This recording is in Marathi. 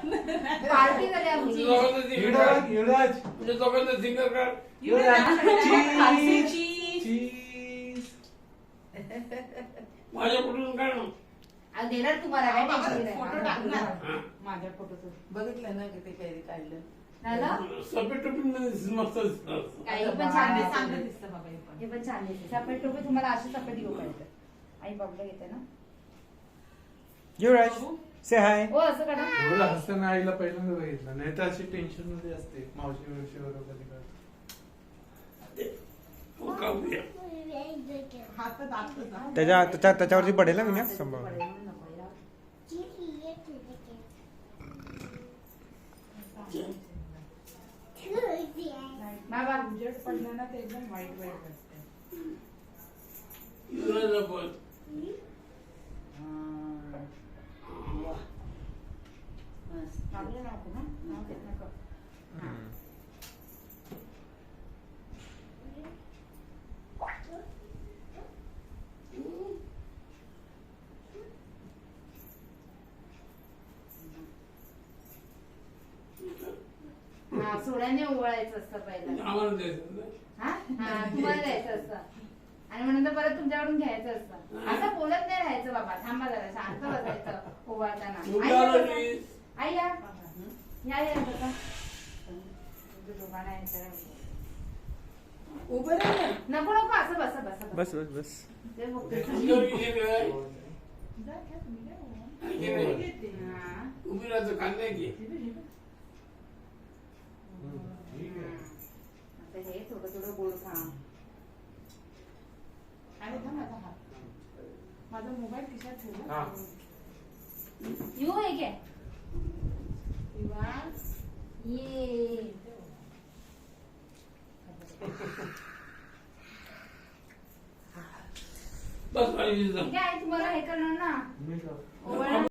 पार्टी झाली आमची. युवराज म्हणजे दोघांना सिंगर कर. माझ्या कुठून काय ना आज देणार तुम्हाला काय टेन्शन फोटो नाही. टाकणार माझ्या फोटोचं बघितलं ना किती काही काढलं झालं? सफेद टोपी मस्त दिसतात. काही पण छान दिसतं. चांगलं दिसतं बाबा हे पण. हे पण छान दिसते. सफेद टोपी तुम्हाला अशी सफेद घेऊ पाहिजे. आई बाबला घेते ना. युवराज से हाय. हो असं करा. एवढं हसताना आईला पहिल्यांदा बघितलं, नाही तर अशी टेन्शन मध्ये असते मावशी वगैरे कधी. हो, काढूया. हातात आतच ना. त्याच्यावरती पडेल ना मी संभाव. बाबा उजेड पडलं ना ते एकदम वाईट वाईट असते. युवराजला बोल. चांगलं नको ना. नाव घेत नको. हा सोड्याने ओवाळायचं असतं पहिलं. आम्हाला द्यायचं ना. हा हा तुम्हाला द्यायचं असतं आणि मग नंतर परत तुमच्याकडून घ्यायचं असतं. असं बोलत नाही राहायचं बाबा. थांबा जरा शांत बसायचं ओवाळताना. मुलगा आई या आला बसा. की आई या या बसा. तुमच्या दोघांना यायचं. उभं राहिलं. नको नको असं बसा बसा बस बस बस. ते बघते. तुझ्यावर किती वेळ आहे? जा, घ्या तुम्ही, घ्या. किती वेळ? घेते. हा. उभी राहायचं कांदा की आता हे थोडं थोडं गोड खा. आणि थांब आता हात. माझा मोबाईल खिशात ठेवला. हा. येऊ आहे काय ये बस पाहिजे ठीक आहे तुम्हाला हे करणार ना मी ओवाळणार